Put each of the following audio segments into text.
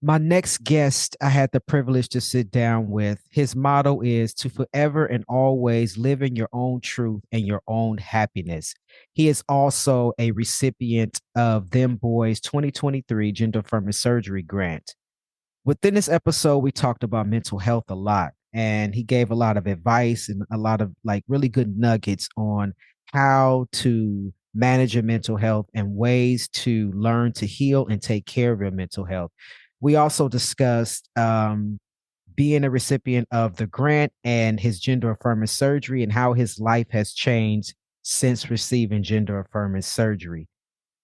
My next guest, I had the privilege to sit down with. His motto is to forever and always live in your own truth and your own happiness. He is also a recipient of Dem Bois 2023 Gender Affirming Surgery Grant. Within this episode, we talked about mental health a lot, and he gave a lot of advice and a lot of like really good nuggets on how to manage your mental health and ways to learn to heal and take care of your mental health. We also discussed being a recipient of the grant and his gender affirming surgery and how his life has changed since receiving gender affirming surgery.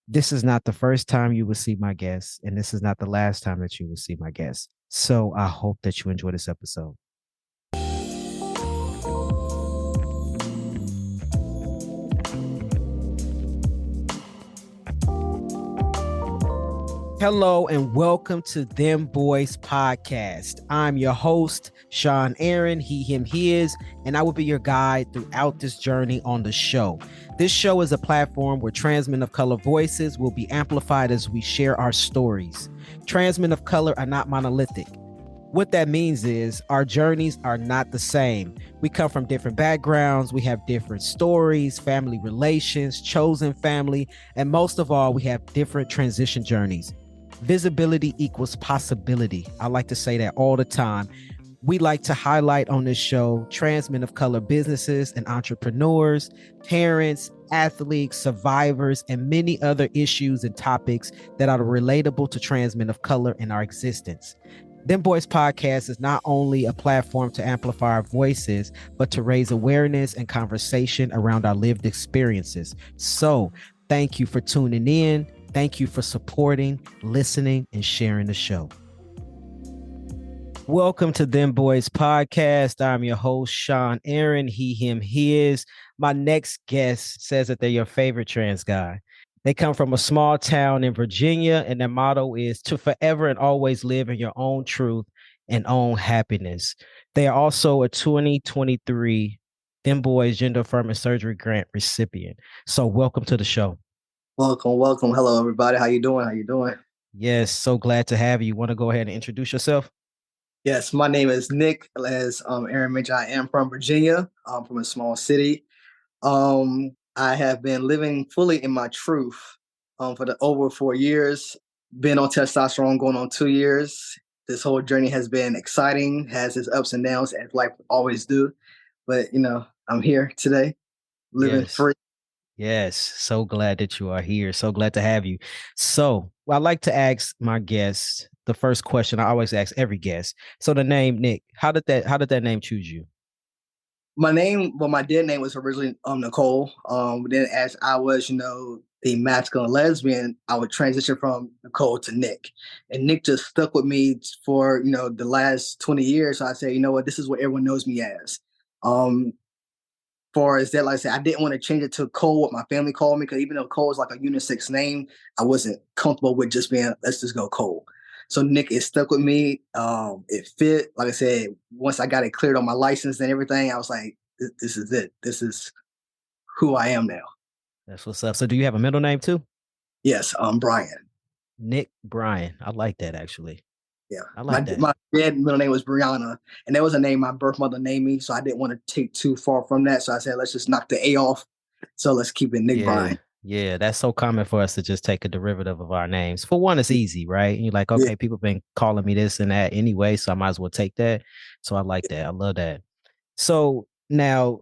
This is not the first time you will see my guest, and this is not the last time that you will see my guest. So I hope that you enjoy this episode. Hello and welcome to Dem Bois Podcast. I'm your host, Sean Aaron, he, him, his, and I will be your guide throughout this journey on the show. This show is a platform where trans men of color voices will be amplified as we share our stories. Trans men of color are not monolithic. What that means is our journeys are not the same. We come from different backgrounds. We have different stories, family relations, chosen family, and most of all, we have different transition journeys. Visibility equals possibility. I like to say that all the time. We like to highlight on this show trans men of color businesses and entrepreneurs, parents, athletes, survivors, and many other issues and topics that are relatable to trans men of color in our existence. Dem Bois Podcast is not only a platform to amplify our voices, but to raise awareness and conversation around our lived experiences. So thank you for tuning in. Thank you for supporting, listening, and sharing the show. Welcome to Dem Bois Podcast. I'm your host, Sean Aaron, he, him, his. My next guest says that they're your favorite trans guy. They come from a small town in Virginia, and their motto is to forever and always live in your own truth and own happiness. They are also a 2023 Dem Bois Gender Affirming Surgery Grant recipient. So welcome to the show. Welcome. Hello, everybody. How you doing? Yes, so glad to have you. Want to go ahead and introduce yourself? Yes, my name is Nick. As Aaron mentioned, I am from Virginia. I'm from a small city. I have been living fully in my truth for the over 4 years. Been on testosterone going on 2 years. This whole journey has been exciting, has its ups and downs, as life always do. But I'm here today, living free. Yes, so glad that you are here. So glad to have you. So I like to ask my guests the first question I always ask every guest. So the name Nick, how did that name choose you? My dead name was originally Nicole. Then as I was, the masculine lesbian, I would transition from Nicole to Nick. And Nick just stuck with me for, the last 20 years. So I said, you know what, this is what everyone knows me as. Far as that, like I said, I didn't want to change it to Cole, what my family called me, because even though Cole is like a unisex name, I wasn't comfortable with just being, let's just go Cole. So Nick, it stuck with me. It fit. Like I said, once I got it cleared on my license and everything, I was like, this is it. This is who I am now. That's what's up. So do you have a middle name too? Yes, Brian. Nick Brian. I like that actually. Yeah. I like that. My dad's middle name was Brianna, and that was a name my birth mother named me, so I didn't want to take too far from that. So I said, let's just knock the A off. So let's keep it Nick Brian. Yeah, that's so common for us to just take a derivative of our names. For one, it's easy, right? And you're like, okay, people been calling me this and that anyway, so I might as well take that. So I like that. I love that. So now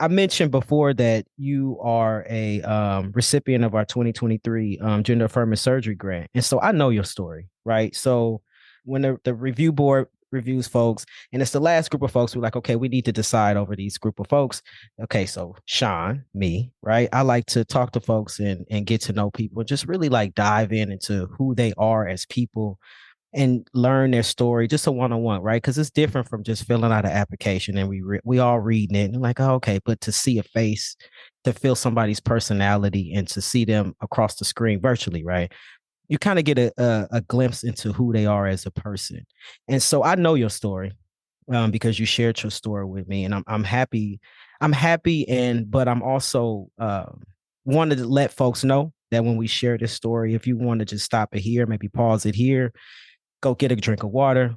I mentioned before that you are a recipient of our 2023 Gender Affirming Surgery Grant. And so I know your story, right? So when the review board reviews folks, and it's the last group of folks, we're like, okay, we need to decide over these group of folks. Okay, so Sean, me, right? I like to talk to folks and get to know people, just really like dive into who they are as people and learn their story, just a one-on-one, right? Because it's different from just filling out an application and we all reading it and like, oh, okay, but to see a face, to feel somebody's personality and to see them across the screen virtually, right? You kind of get a glimpse into who they are as a person. And so I know your story because you shared your story with me, and I'm happy. But I'm also wanted to let folks know that when we share this story, if you want to just stop it here, maybe pause it here, go get a drink of water,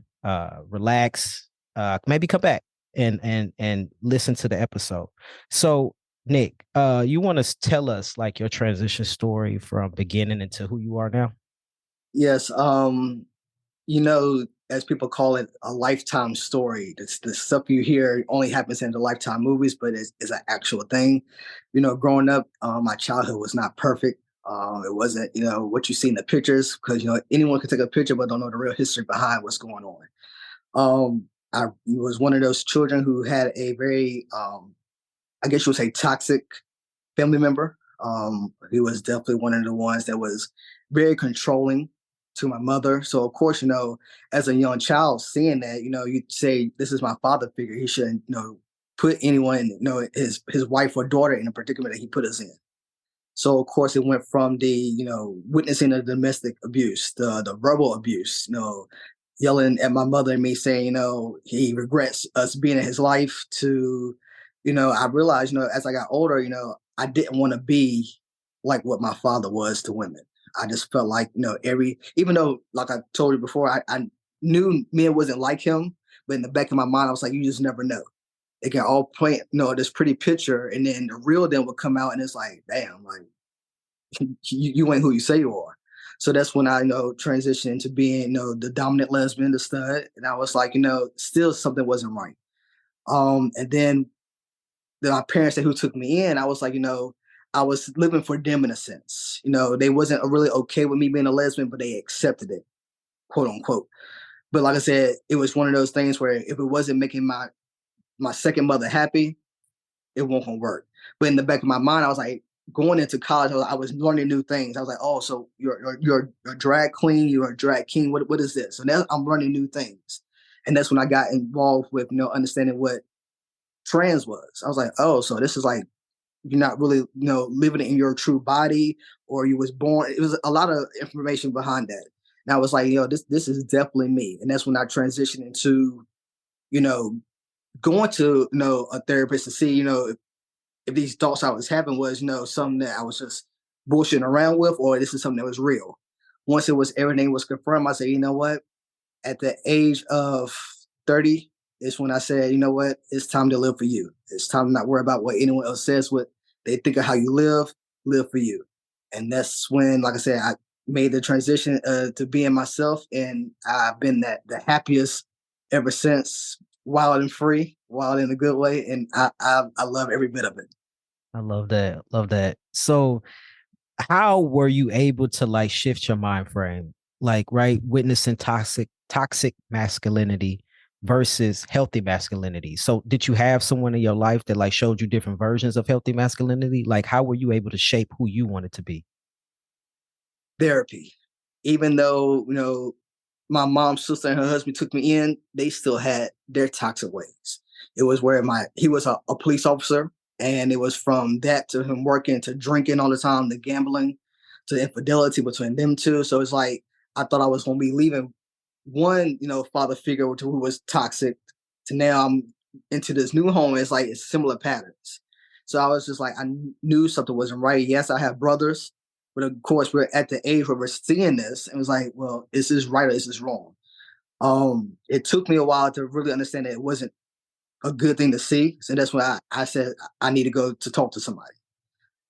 relax, maybe come back and listen to the episode. So, Nick, you want to tell us like your transition story from beginning into who you are now? Yes. As people call it, a lifetime story. The stuff you hear only happens in the Lifetime movies, but it's an actual thing. Growing up, my childhood was not perfect. It wasn't, what you see in the pictures, because anyone can take a picture, but don't know the real history behind what's going on. I was one of those children who had a very, I guess you would say, toxic family member. He was definitely one of the ones that was very controlling to my mother. So of course, as a young child, seeing that, you'd say, this is my father figure. He shouldn't, put anyone, his wife or daughter in a predicament that he put us in. So of course it went from the, witnessing the domestic abuse, the verbal abuse, yelling at my mother and me saying, he regrets us being in his life, to, I realized, as I got older, I didn't want to be like what my father was to women. I just felt like, even though, like I told you before, I knew men wasn't like him, but in the back of my mind, I was like, you just never know. They can all paint, this pretty picture, and then the real them would come out, and it's like, damn, like you ain't who you say you are. So that's when I, transitioned into being, the dominant lesbian, the stud, and I was like, still something wasn't right. And then my parents who took me in, I was like, I was living for them in a sense. They wasn't really okay with me being a lesbian, but they accepted it, quote unquote. But like I said, it was one of those things where if it wasn't making my second mother happy, it won't gonna work. But in the back of my mind, I was like, going into college, I was learning new things. I was like, oh, so you're a drag queen, you're a drag king. What is this? So now I'm learning new things, and that's when I got involved with understanding what trans was. I was like, oh, so this is like, you're not really living in your true body, or you was born. It was a lot of information behind that. And I was like, this is definitely me. And that's when I transitioned into going to a therapist to see if these thoughts I was having was, something that I was just bullshitting around with, or this is something that was real. Once everything was confirmed, I said, you know what? At the age of 30 is when I said, you know what? It's time to live for you. It's time to not worry about what anyone else says, what they think of how you live for you. And that's when, like I said, I made the transition to being myself, and I've been the happiest ever since, wild and free, wild in a good way. And I love every bit of it. I love that. Love that. So, how were you able to like shift your mind frame? Like, right, witnessing toxic masculinity versus healthy masculinity. So, did you have someone in your life that like showed you different versions of healthy masculinity? Like, how were you able to shape who you wanted to be? Therapy. Even though, my mom's sister and her husband took me in, they still had their toxic ways. It was where he was a police officer, and it was from that to him working to drinking all the time, to gambling, to infidelity between them two. So it's like I thought I was going to be leaving one, father figure who was toxic, to now I'm into this new home. It's like it's similar patterns. So I was just like, I knew something wasn't right. Yes, I have brothers, but of course we're at the age where we're seeing this, and it was like, well, is this right or is this wrong? It took me a while to really understand that it wasn't a good thing to see. So that's when I said I need to go to talk to somebody.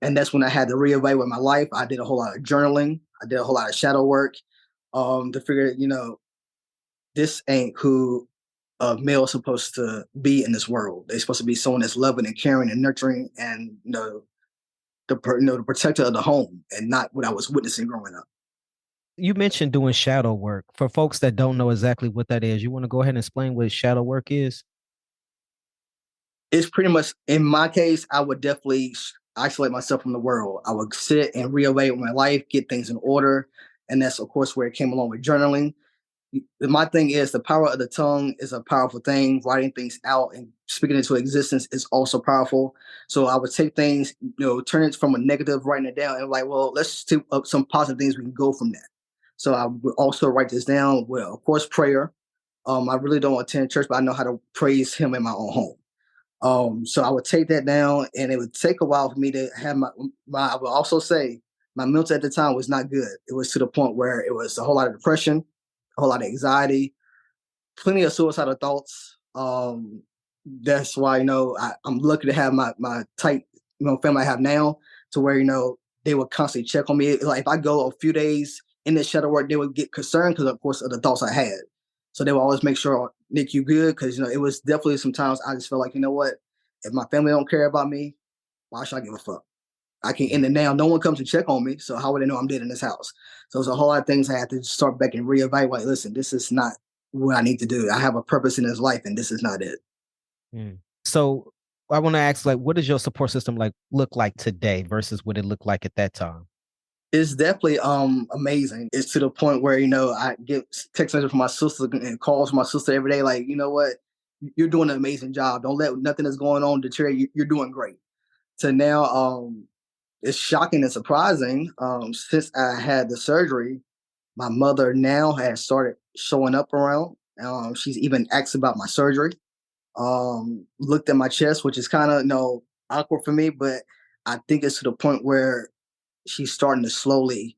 And that's when I had to reevaluate my life. I did a whole lot of journaling. I did a whole lot of shadow work, to figure, this ain't who a male is supposed to be in this world. They're supposed to be someone that's loving and caring and nurturing, and the protector of the home, and not what I was witnessing growing up. You mentioned doing shadow work. For folks that don't know exactly what that is, you want to go ahead and explain what shadow work is? It's pretty much, in my case, I would definitely isolate myself from the world. I would sit and reevaluate my life, get things in order. And that's, of course, where it came along with journaling. My thing is, the power of the tongue is a powerful thing. Writing things out and speaking into existence is also powerful. So I would take things, turn it from a negative, writing it down, and like, well, let's do some positive things. We can go from that. So I would also write this down. Well, of course, prayer. I really don't attend church, but I know how to praise Him in my own home. So I would take that down, and it would take a while for me to have I would also say my mental at the time was not good. It was to the point where it was a whole lot of depression. a whole lot of anxiety, plenty of suicidal thoughts. That's why, I'm lucky to have my tight, family I have now, to where, they would constantly check on me. Like if I go a few days in the shadow work, they would get concerned because, of course, of the thoughts I had. So they would always make sure, Nick, you good? Because, it was definitely sometimes I just felt like, you know what? If my family don't care about me, why should I give a fuck? I can end it now. No one comes to check on me. So how would they know I'm dead in this house? So there's a whole lot of things I had to start back and reevaluate. Listen, this is not what I need to do. I have a purpose in this life, and this is not it. So I want to ask, like, what does your support system look like today versus what it looked like at that time? It's definitely amazing. It's to the point where, I get text messages from my sister and calls from my sister every day, like, you know what? You're doing an amazing job. Don't let nothing that's going on deter you. You're doing great. So now it's shocking and surprising. Since I had the surgery, my mother now has started showing up around. She's even asked about my surgery. Looked at my chest, which is kind of awkward for me, but I think it's to the point where she's starting to slowly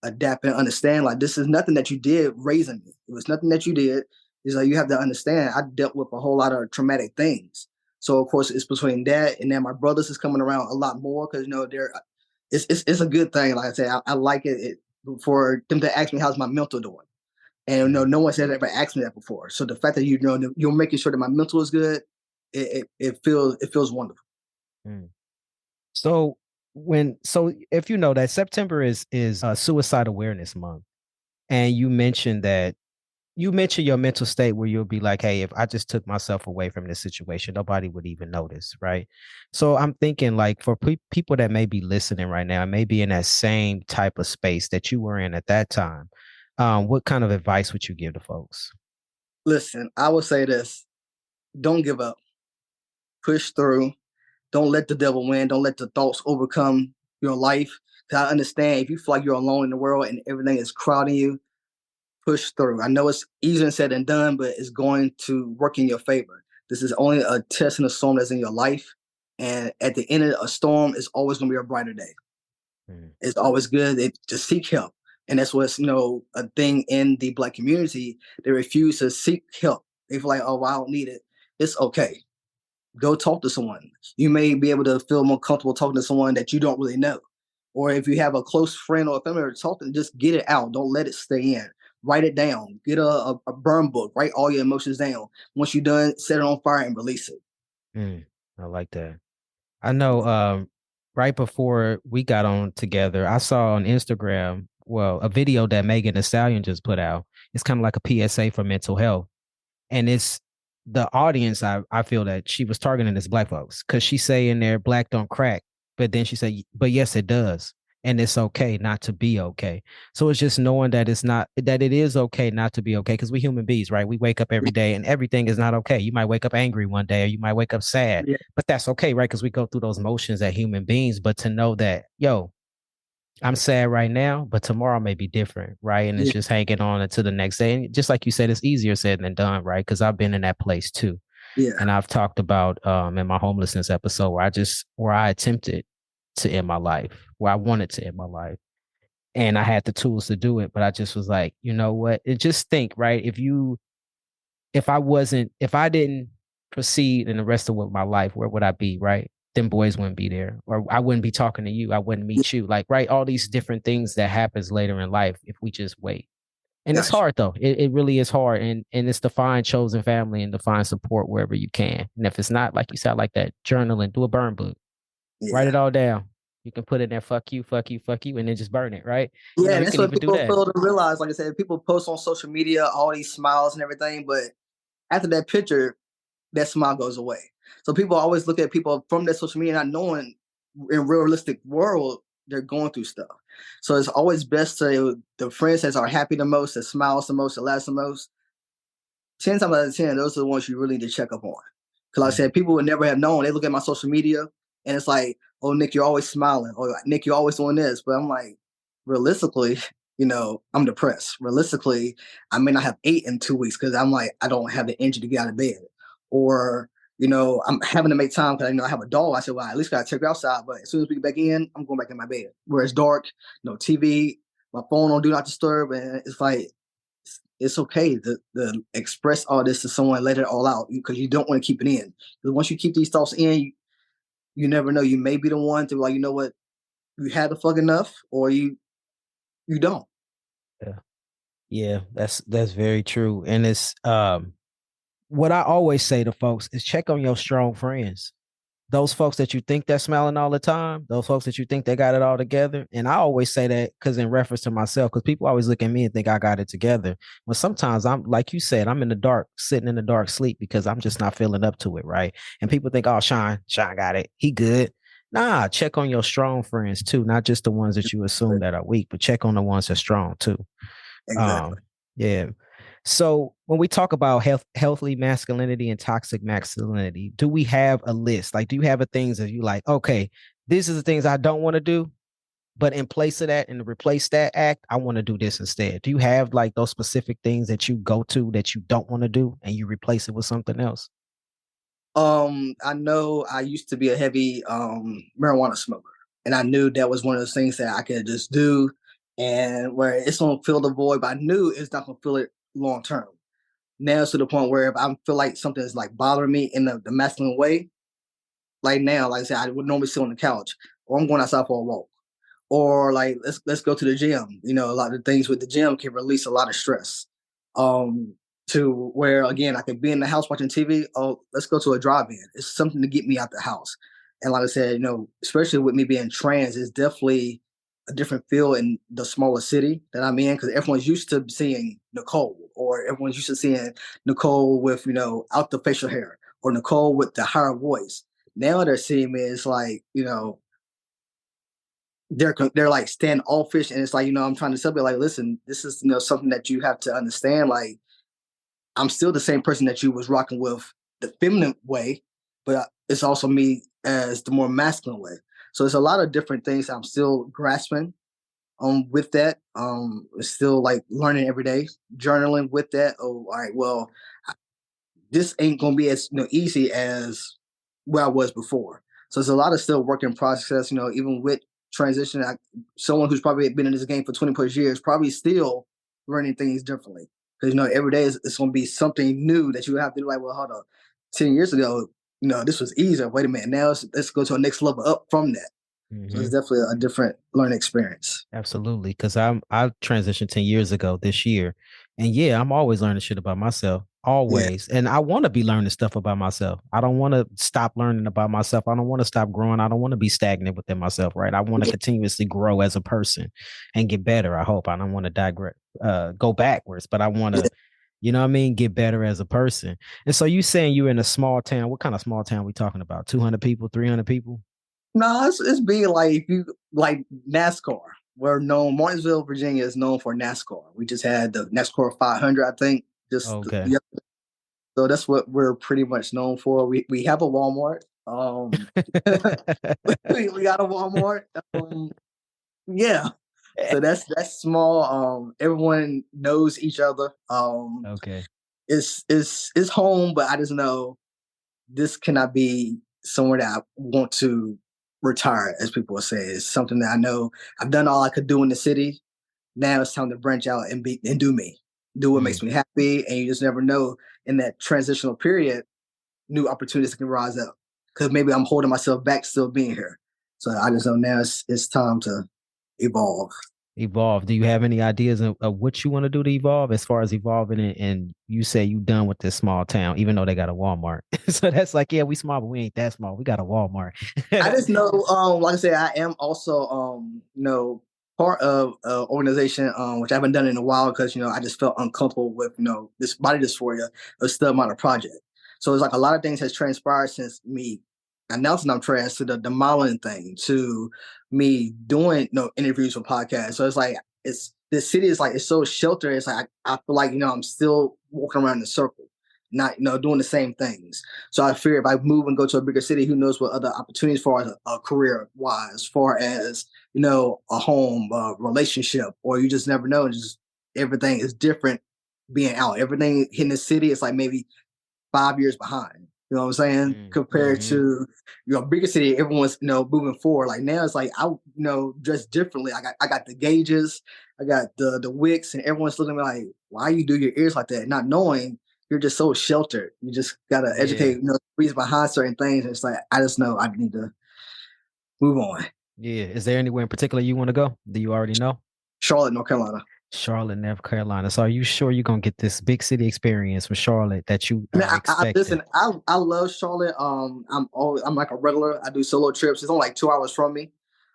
adapt and understand. Like, this is nothing that you did raising me. It was nothing that you did. It's like, you have to understand, I dealt with a whole lot of traumatic things. So of course it's between that and then my brothers is coming around a lot more because they're it's a good thing. Like I said, I like it for them to ask me how's my mental doing. And no one said ever asked me that before. So the fact that you're making sure that my mental is good, it feels wonderful. So if you know that September is Suicide Awareness Month, and you mentioned your mental state where you'll be like, hey, if I just took myself away from this situation, nobody would even notice, right? So I'm thinking, like, for people that may be listening right now, maybe in that same type of space that you were in at that time, what kind of advice would you give to folks? Listen, I would say this: don't give up, push through. Don't let the devil win. Don't let the thoughts overcome your life. Because I understand if you feel like you're alone in the world and everything is crowding you, push through. I know it's easier said than done, but it's going to work in your favor. This is only a test and a storm that's in your life. And at the end of a storm, it's always going to be a brighter day. It's always good to seek help. And that's what's, a thing in the Black community. They refuse to seek help. They feel like, oh, well, I don't need it. It's okay. Go talk to someone. You may be able to feel more comfortable talking to someone that you don't really know. Or if you have a close friend or a family member to talk to, just get it out. Don't let it stay in. Write it down. Get a burn book. Write all your emotions down. Once you're done, set it on fire and release it. I like that. I know right before we got on together, I saw on Instagram, a video that Megan Thee Stallion just put out. It's kind of like a PSA for mental health. And it's the audience, I feel that she was targeting is Black folks, because she say in there, Black don't crack. But then she said, but yes, it does. And it's okay not to be okay. So it's just knowing that it is okay not to be okay, because we human beings, right? We wake up every day and everything is not okay. You might wake up angry one day, or you might wake up sad, but that's okay, right? Because we go through those motions as human beings. But to know that, I'm sad right now, but tomorrow may be different, right? And it's just hanging on until the next day. And just like you said, it's easier said than done, right? Because I've been in that place too. Yeah. And I've talked about in my homelessness episode where I attempted to end my life, where I wanted to end my life. And I had the tools to do it, but I just was like, you know what? And just think, right? If I didn't proceed in the rest of my life, where would I be, right? Them boys wouldn't be there, or I wouldn't be talking to you. I wouldn't meet you. Like, right. All these different things that happens later in life if we just wait. And it's hard though. It really is hard. And it's to find chosen family and to find support wherever you can. And if it's not, like you said, like that, journaling, do a burn book, write it all down. You can put it there, fuck you, fuck you, fuck you, and then just burn it, right? Yeah, that's what people fail to realize. Like I said, people post on social media all these smiles and everything, but after that picture, that smile goes away. So people always look at people from their social media not knowing in realistic world they're going through stuff. So it's always best to the friends that are happy the most, that smiles the most, that laughs the most. 10 times out of 10, those are the ones you really need to check up on. Because like I said, people would never have known. They look at my social media and it's like, oh, Nick, you're always smiling. Or Nick, you're always doing this. But I'm like, realistically, I'm depressed. Realistically, I may not have ate in 2 weeks because I'm like, I don't have the energy to get out of bed. Or, I'm having to make time because I have a dog. I said, well, at least got to take her outside. But as soon as we get back in, I'm going back in my bed where it's dark, no TV, my phone on do not disturb. And it's like, it's okay to express all this to someone, let it all out, because you don't want to keep it in. Because once you keep these thoughts in, you never know. You may be the one to like, you know what, you had the fuck enough, or you don't. Yeah. Yeah, that's very true. And it's what I always say to folks is check on your strong friends. Those folks that you think they're smiling all the time, those folks that you think they got it all together. And I always say that because in reference to myself, because people always look at me and think I got it together. But sometimes I'm like you said, I'm in the dark, sitting in the dark sleep because I'm just not feeling up to it, right? And people think, oh, Sean got it. He good. Nah, check on your strong friends too, not just the ones that you assume that are weak, but check on the ones that are strong too. Exactly. Yeah. So when we talk about healthy masculinity and toxic masculinity, do we have a list? Like, do you have a things that you like, okay, these are the things I don't want to do, but in place of that and to replace that act, I want to do this instead. Do you have like those specific things that you go to that you don't want to do and you replace it with something else? I know I used to be a heavy marijuana smoker, and I knew that was one of those things that I could just do, and where it's gonna fill the void, but I knew it's not gonna fill it long term. Now it's to the point where if I feel like something is like bothering me in the masculine way, like now, like I said, I would normally sit on the couch, or I'm going outside for a walk, or like let's go to the gym. You know, a lot of things with the gym can release a lot of stress. Um, to where again I could be in the house watching TV. Oh, let's go to a drive-in. It's something to get me out the house. And like I said, you know, especially with me being trans, it's definitely a different feel in the smaller city that I'm in because everyone's used to seeing Nicole, or everyone's used to seeing Nicole with out the facial hair, or Nicole with the higher voice. Now they're seeing me as like they're like standoffish, and it's like I'm trying to tell you like, listen, this is something that you have to understand. Like, I'm still the same person that you was rocking with the feminine way, but it's also me as the more masculine way. So there's a lot of different things I'm still grasping with that. It's still like learning every day, journaling with that. Oh, all right, well, this ain't gonna be as easy as where I was before. So there's a lot of still work in process. Even with transition, someone who's probably been in this game for 20 plus years probably still learning things differently. Because every day it's gonna be something new that you have to do. Like, well, hold on, 10 years ago, this was easier. Wait a minute, now let's go to a next level up from that. So it's definitely a different learning experience. Absolutely, because I transitioned 10 years ago this year, and yeah, I'm always learning shit about myself, Yeah, always, and I want to be learning stuff about myself. I don't want to stop learning about myself. I don't want to stop growing. I don't want to be stagnant within myself. Right? I want to continuously grow as a person and get better. I hope. I don't want to digress, go backwards, but I want to, you know what I mean, get better as a person. And so you saying you're in a small town? What kind of small town we talking about? 200 people, 300 people? no, it's being like if you like NASCAR. We're known Martinsville, Virginia is known for NASCAR. We just had the NASCAR 500, I think. Okay. Yeah. So that's what we're pretty much known for. We have a Walmart. We got a Walmart. Yeah. So that's small. Everyone knows each other. Okay. It's home, but I just know this cannot be somewhere that I want to retire, as people say. It's something that I know I've done all I could do in the city. Now it's time to branch out and do me, do what makes me happy. And you just never know in that transitional period, new opportunities can rise up. Because maybe I'm holding myself back still being here. So I just know now it's time to evolve. Evolve. Do you have any ideas of what you want to do to evolve as far as evolving? And you say you done with this small town, even though they got a Walmart. So that's like, yeah, we small, but we ain't that small. We got a Walmart. I just know, like I said, I am also, part of an organization, which I haven't done in a while because, I just felt uncomfortable with, this body dysphoria, a stud model project. So it's like a lot of things has transpired since me announcing I'm trans, to the modeling thing, to me doing, interviews for podcasts. So it's like, this city is like, it's so sheltered. It's like, I feel like, I'm still walking around in a circle, not, doing the same things. So I fear if I move and go to a bigger city, who knows what other opportunities for a career wise, as far as, a home, relationship, or you just never know. Just everything is different being out. Everything in the city is like maybe 5 years behind. You know what I'm saying? Compared to, bigger city, everyone's, moving forward. Like now it's like, I, dress differently. I got the gauges, I got the wicks, and everyone's looking at me like, why you do your ears like that? Not knowing you're just so sheltered. You just got to educate, reasons behind certain things. And it's like, I just know I need to move on. Yeah. Is there anywhere in particular you want to go? Do you already know? Charlotte, North Carolina. Charlotte, North Carolina. So are you sure you're going to get this big city experience from Charlotte that you expected? Listen, I love Charlotte. I'm like a regular. I do solo trips. It's only like 2 hours from me.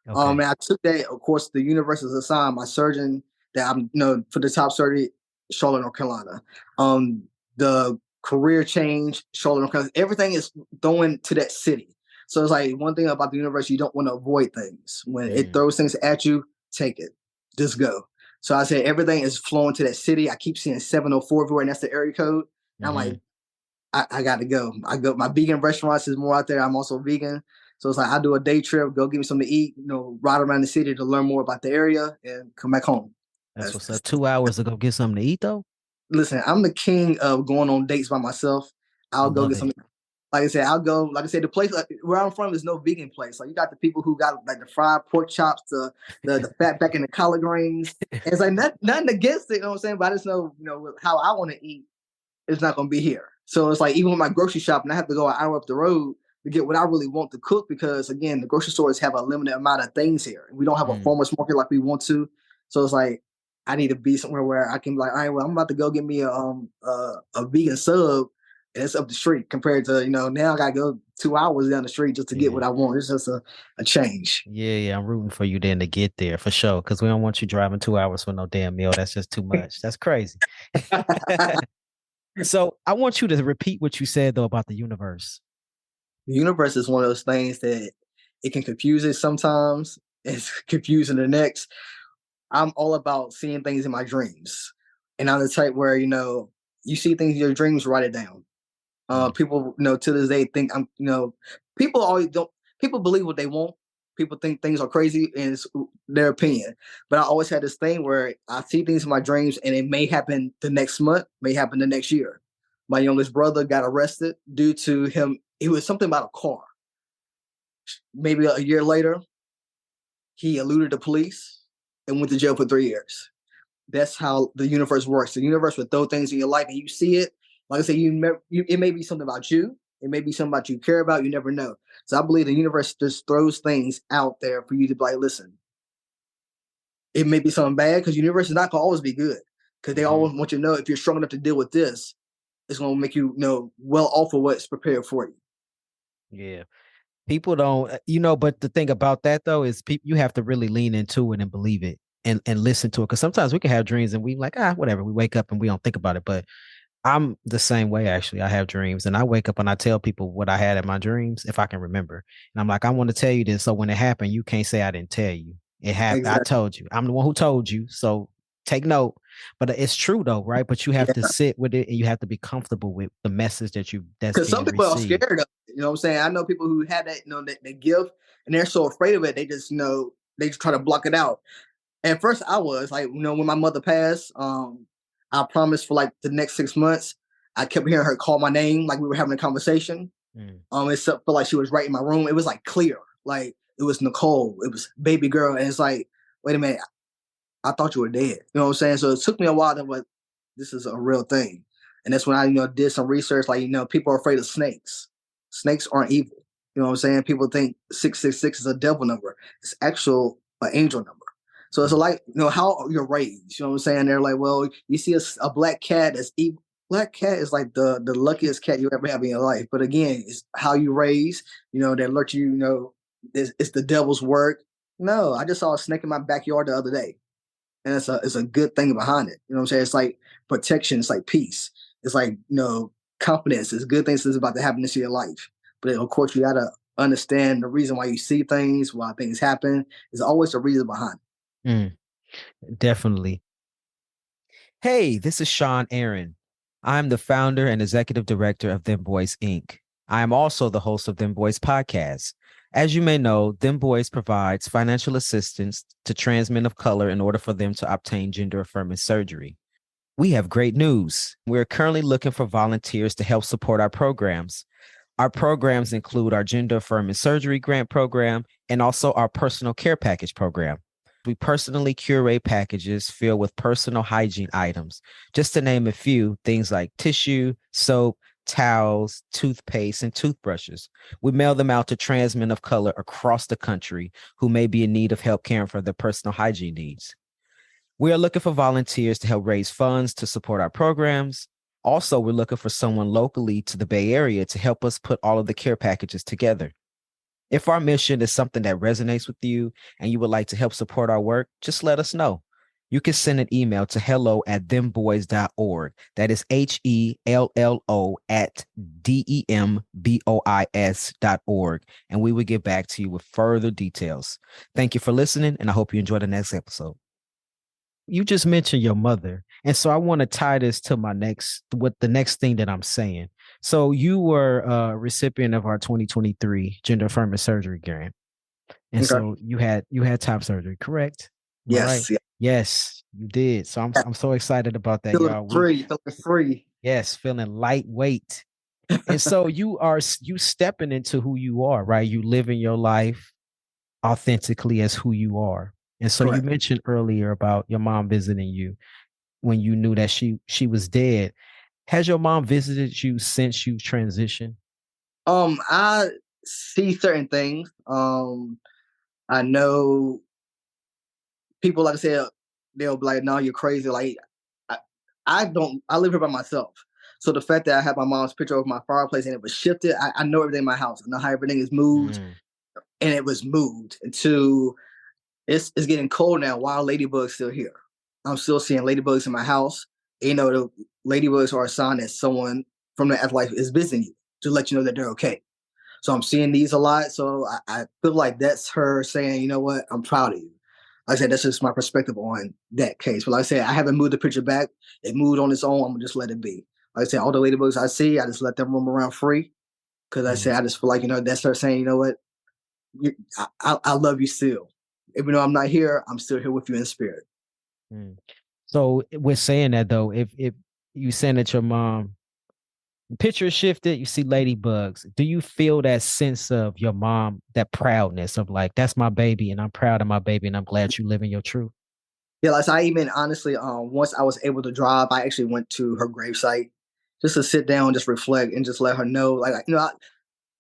Okay. And I took that, of course, the universe has assigned my surgeon that I'm, for the top surgery, Charlotte, North Carolina. The career change, Charlotte, North Carolina, everything is going to that city. So it's like one thing about the universe, you don't want to avoid things. When it throws things at you, take it. Just go. So I said everything is flowing to that city. I keep seeing 704 everywhere, and that's the area code. And I'm like, I got to go. My vegan restaurants is more out there. I'm also vegan. So it's like I do a day trip, go get me something to eat, ride around the city to learn more about the area and come back home. That's what's up. 2 hours to go get something to eat though? Listen, I'm the king of going on dates by myself. I'll go get something. Like I said, the place where I'm from is no vegan place. Like you got the people who got like the fried pork chops, the fat back in the collard greens. And it's like nothing against it, you know what I'm saying? But I just know, how I want to eat is not going to be here. So it's like even with my grocery shopping, I have to go an hour up the road to get what I really want to cook because again, the grocery stores have a limited amount of things here. We don't have a farmer's market like we want to. So it's like I need to be somewhere where I can be like, all right, well, I'm about to go get me a vegan sub. And it's up the street compared to, now I got to go 2 hours down the street just to get what I want. It's just a change. Yeah. I'm rooting for you then to get there for sure. Because we don't want you driving 2 hours for no damn meal. That's just too much. That's crazy. So I want you to repeat what you said, though, about the universe. The universe is one of those things that it can confuse it sometimes. It's confusing the next. I'm all about seeing things in my dreams. And I'm the type where, you see things in your dreams, write it down. People, to this day think I'm, people believe what they want. People think things are crazy and it's their opinion. But I always had this thing where I see things in my dreams and it may happen the next month, may happen the next year. My youngest brother got arrested due to him. It was something about a car. Maybe a year later, he eluded the police and went to jail for 3 years. That's how the universe works. The universe will throw things in your life and you see it. Like I said, it may be something about you. It may be something about you care about. You never know. So I believe the universe just throws things out there for you to be like, listen, it may be something bad because the universe is not going to always be good because they always want you to know if you're strong enough to deal with this, it's going to make you well off of what's prepared for you. Yeah. People don't, but the thing about that though is you have to really lean into it and believe it and listen to it. Cause sometimes we can have dreams and we like, whatever. We wake up and we don't think about it, but I'm the same way. Actually, I have dreams and I wake up and I tell people what I had in my dreams, if I can remember. And I'm like, I want to tell you this. So when it happened, you can't say I didn't tell you. It happened. Exactly. I told you. I'm the one who told you. So take note. But it's true though, right? But you have to sit with it and you have to be comfortable with the message that's because some people are scared of it. You know what I'm saying? I know people who had that, that gift and they're so afraid of it. They just, they just try to block it out. And first I was like, when my mother passed, I promised for like the next 6 months, I kept hearing her call my name like we were having a conversation. It felt like she was right in my room. It was like clear, like it was Nicole, it was baby girl. And it's like, wait a minute, I thought you were dead. You know what I'm saying? So it took me a while to like, this is a real thing. And that's when I, did some research. Like, people are afraid of snakes. Snakes aren't evil. You know what I'm saying? People think 666 is a devil number. It's actual an angel number. So it's like, how you're raised. You know what I'm saying? They're like, well, you see a black cat that's evil. Black cat is like the luckiest cat you ever have in your life. But again, it's how you raise. They alert you, it's the devil's work. No, I just saw a snake in my backyard the other day. And it's a good thing behind it. You know what I'm saying? It's like protection. It's like peace. It's like, confidence. It's good things that's about to happen into your life. But of course, you got to understand the reason why you see things, why things happen. There's always a reason behind it. Definitely. Hey, this is Sean Aaron. I'm the founder and executive director of Dem Bois Inc. I am also the host of Dem Bois Podcast. As you may know, Dem Bois provides financial assistance to trans men of color in order for them to obtain gender affirming surgery. We have great news. We're currently looking for volunteers to help support our programs. Our programs include our Gender Affirming Surgery Grant program and also our Personal Care Package program. We personally curate packages filled with personal hygiene items. Just to name a few, things like tissue, soap, towels, toothpaste, and toothbrushes. We mail them out to trans men of color across the country who may be in need of help caring for their personal hygiene needs. We are looking for volunteers to help raise funds to support our programs. Also, we're looking for someone locally to the Bay Area to help us put all of the care packages together. If our mission is something that resonates with you and you would like to help support our work, just let us know. You can send an email to hello@dembois.org. That is HELLO at DEMBOIS.org. And we will get back to you with further details. Thank you for listening, and I hope you enjoy the next episode. You just mentioned your mother. And so I want to tie this to the next thing that I'm saying. So you were a recipient of our 2023 Gender Affirming Surgery Grant. And so you had top surgery, correct? Yes. Right? Yes, you did. So I'm so excited about that, Feeling y'all. free. Yes, feeling lightweight. And so you stepping into who you are, right? You living your life authentically as who you are. And so you mentioned earlier about your mom visiting you when you knew that she was dead. Has your mom visited you since you transitioned? I see certain things. I know people, like I said, they'll be like, "No, you're crazy." Like, I don't. I live here by myself, so the fact that I have my mom's picture over my fireplace and it was shifted, I know everything in my house. I know how everything is moved, and it was moved into. It's getting cold now. Why are ladybugs still here? I'm still seeing ladybugs in my house. You know, the ladybugs are a sign that someone from the afterlife is visiting you to let you know that they're okay. So I'm seeing these a lot. So I feel like that's her saying, you know what, I'm proud of you. Like I said, that's just my perspective on that case. But like I said, I haven't moved the picture back. It moved on its own. I'm gonna just let it be. Like I said, all the ladybugs I see, I just let them roam around free. Because I said, I just feel like, that's her saying, you know what, I love you still. Even though I'm not here, I'm still here with you in spirit. So we're saying that though, if you saying that your mom picture shifted, you see ladybugs, do you feel that sense of your mom, that proudness of like, that's my baby and I'm proud of my baby and I'm glad you living your truth? Yeah, like I even honestly, once I was able to drive, I actually went to her gravesite just to sit down, just reflect, and just let her know, like,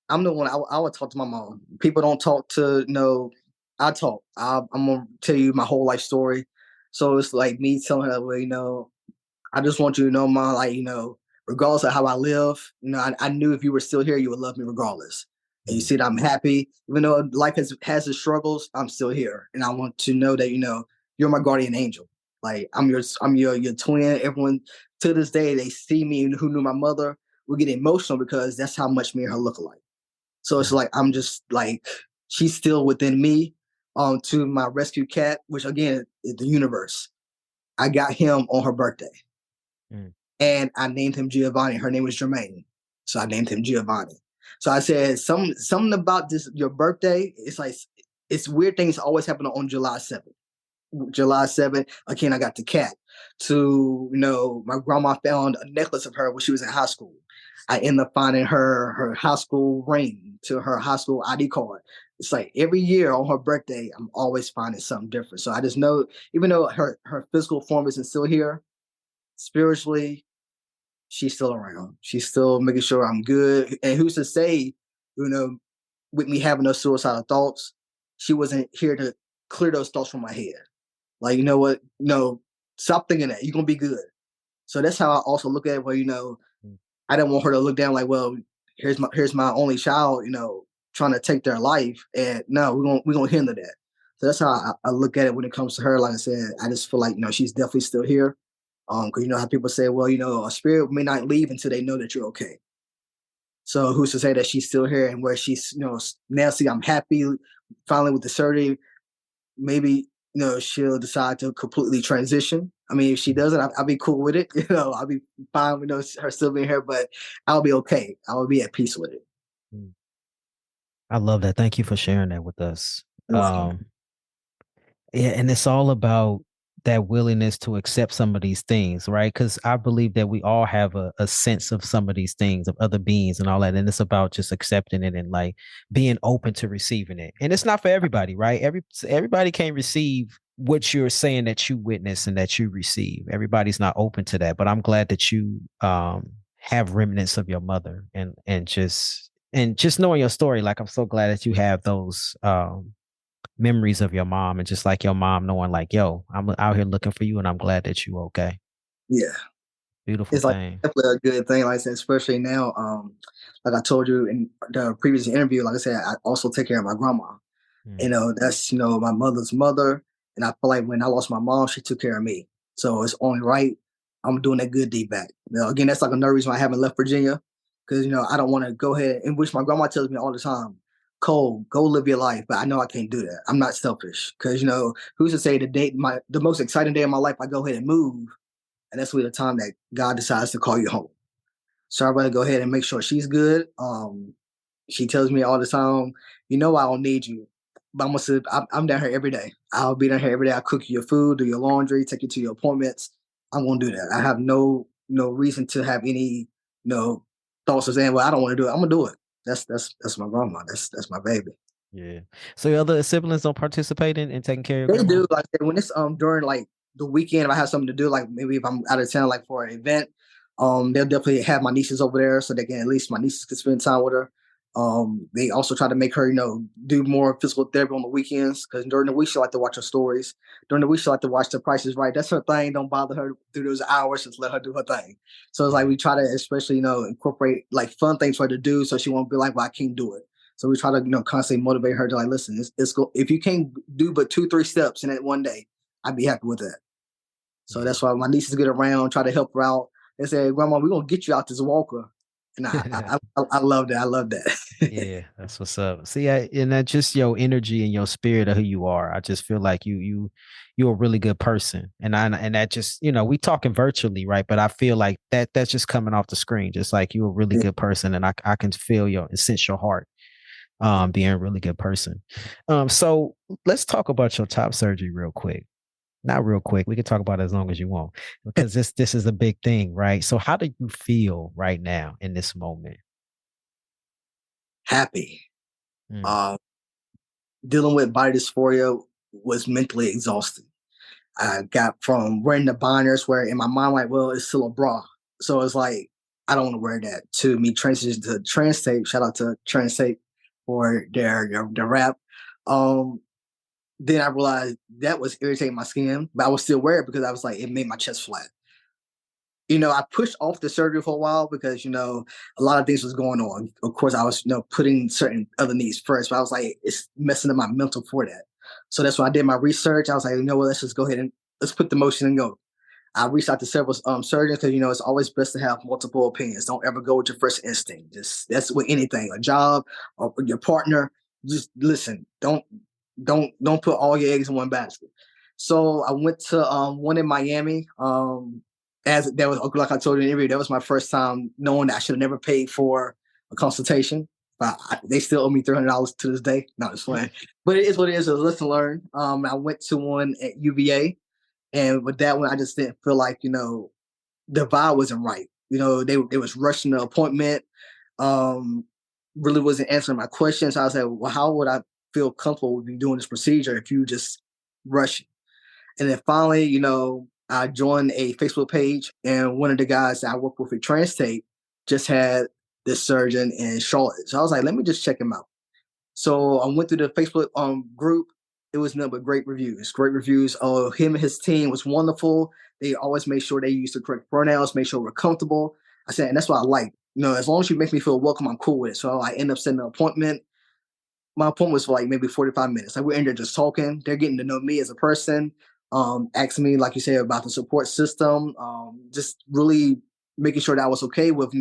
I'm the one. I would talk to my mom. People don't talk to I talk. I'm gonna tell you my whole life story. So it's like me telling her, well, I just want you to know, Mom, like, regardless of how I live, I knew if you were still here, you would love me regardless. And you see that I'm happy, even though life has its struggles, I'm still here. And I want to know that, you're my guardian angel. Like I'm your twin. Everyone to this day, they see me who knew my mother will get emotional because that's how much me and her look alike. So it's like, I'm just like, she's still within me. To my rescue cat, which again is the universe. I got him on her birthday. And I named him Giovanni. Her name was Jermaine. So I named him Giovanni. So I said, something about this, your birthday, it's like, it's weird things always happen on July 7th. July 7th, again, I got the cat. My grandma found a necklace of her when she was in high school. I ended up finding her high school ring to her high school ID card. It's like every year on her birthday, I'm always finding something different. So I just know, even though her physical form isn't still here, spiritually, she's still around. She's still making sure I'm good. And who's to say, with me having those suicidal thoughts, she wasn't here to clear those thoughts from my head. Like, you know what? No, stop thinking that. You're going to be good. So that's how I also look at it, where, I didn't want her to look down like, well, here's my only child, trying to take their life. And no, we're gonna hinder that. So that's how I look at it when it comes to her. Like I said, I just feel like, she's definitely still here. Because you know how people say, well, a spirit may not leave until they know that you're okay. So who's to say that she's still here, and where she's, now see, I'm happy finally with the surgery. Maybe, she'll decide to completely transition. I mean, if she doesn't, I'll be cool with it. I'll be fine with her still being here, but I'll be okay. I will be at peace with it. I love that. Thank you for sharing that with us. Yeah, and it's all about that willingness to accept some of these things, right? Because I believe that we all have a sense of some of these things, of other beings and all that. And it's about just accepting it and like being open to receiving it. And it's not for everybody, right? Everybody can't receive what you're saying that you witness and that you receive. Everybody's not open to that. But I'm glad that you have remnants of your mother and just knowing your story. Like I'm so glad that you have those memories of your mom, and just like your mom knowing like, yo, I'm out here looking for you and I'm glad that you okay. Yeah. Beautiful It's like thing. definitely a good thing, like I said, especially now. Like I told you in the previous interview, like I said, I also take care of my grandma. Mm. That's my mother's mother, and I feel like when I lost my mom, she took care of me. So it's only right I'm doing that good deed back. Again, that's like another reason why I haven't left Virginia, because I don't want to go ahead and which my grandma tells me all the time, Cole, go live your life. But I know I can't do that. I'm not selfish, because who's to say the most exciting day of my life, I go ahead and move, and that's really the time that God decides to call you home. So I'd rather go ahead and make sure she's good. She tells me all the time, I don't need you, but I'm down here every day. I'll be down here every day. I'll cook you your food, do your laundry, take you to your appointments. I'm gonna do that. I have no reason to have any thoughts of saying, well, I don't want to do it. I'm gonna do it. That's my grandma. That's my baby. Yeah. So your other siblings don't participate in taking care of your They grandma? do, like when it's during like the weekend, if I have something to do, like maybe if I'm out of town, like for an event, they'll definitely have my nieces over there so they can at least my nieces can spend time with her. They also try to make her, do more physical therapy on the weekends, because during the week she like to watch her stories. During the week she like to watch The Price is Right. That's her thing. Don't bother her through those hours. Just let her do her thing. So it's like Yeah. we try to especially incorporate like fun things for her to do, so she won't be like, well, I can't do it. So we try to constantly motivate her to like, listen, it's go. If you can't do but 2-3 steps in it one day, I'd be happy with that. So Yeah. that's why my nieces get around, try to help her out. They say, Grandma, we're gonna get you out this walker. And I love that. I love that. Yeah, that's what's up. See, and that just your energy and your spirit of who you are. I just feel like you're a really good person, and that just we talking virtually, right? But I feel like that's just coming off the screen, just like you're a really Yeah. good person, and I can feel your and sense your heart, being a really good person. So let's talk about your top surgery real quick. Not real quick. We can talk about it as long as you want, because this is a big thing, right? So how do you feel right now in this moment? Happy. Mm. Uh, Dealing with body dysphoria was mentally exhausting. I got from wearing the binders where in my mind, like, well, it's still a bra. So it's like, I don't want to wear that, to me transition to trans tape. Shout out to trans tape for their rap. Um, then I realized that was irritating my skin, but I was still wear it because I was like, it made my chest flat. I pushed off the surgery for a while because, a lot of things was going on. Of course, I was, putting certain other needs first, but I was like, it's messing up my mental for that. So that's when I did my research. I was like, what, let's just go ahead and let's put the motion and go. I reached out to several surgeons because, it's always best to have multiple opinions. Don't ever go with your first instinct. Just that's with anything, a job or your partner. Just listen. Don't put all your eggs in one basket. So I went to one in Miami. As that was like I told you in the interview, that was my first time knowing that I should have never paid for a consultation. But they still owe me $300 to this day. No, it's fine. But it is what it is. It's a lesson learned. I went to one at UVA, and with that one, I just didn't feel like the vibe wasn't right. They was rushing the appointment. Um, really wasn't answering my questions. I was like, well, how would I feel comfortable with you doing this procedure if you just rush it? And then finally, I joined a Facebook page, and one of the guys that I work with at Transstate just had this surgeon in Charlotte. So I was like, let me just check him out. So I went through the Facebook group. It was nothing but great reviews. Great reviews. Oh, him and his team was wonderful. They always made sure they used the correct pronouns, make sure we're comfortable. I said, and that's what I like. As long as you make me feel welcome, I'm cool with it. So I end up setting an appointment. My appointment was for like maybe 45 minutes. Like we're in there just talking. They're getting to know me as a person, asking me, like you said, about the support system, just really making sure that I was okay with,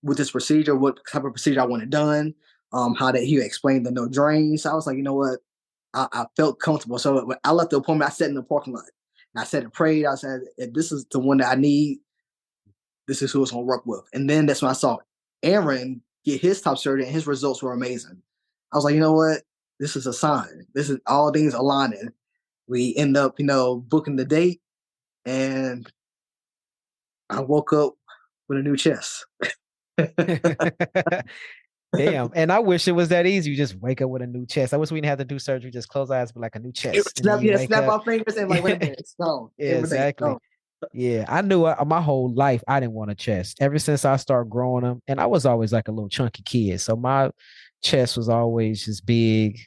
with this procedure, what type of procedure I wanted done, how that he explained the no drains. So I was like, you know what? I felt comfortable. So when I left the appointment, I sat in the parking lot. And I sat and prayed. I said, if this is the one that I need, this is who it's going to work with. And then that's when I saw Aaron get his top surgery, and his results were amazing. I was like, you know what? This is a sign. This is all things aligning. we end up, booking the date, and I woke up with a new chest. Damn. And I wish it was that easy. You just wake up with a new chest. I wish we didn't have to do surgery, just close eyes, but like a new chest. And then you wake Snap up. our fingers and like, wait a minute, it's gone. Yeah, Everything is exactly. gone. Yeah, I knew my whole life I didn't want a chest. Ever since I started growing them, and I was always like a little chunky kid, so my chest was always just big,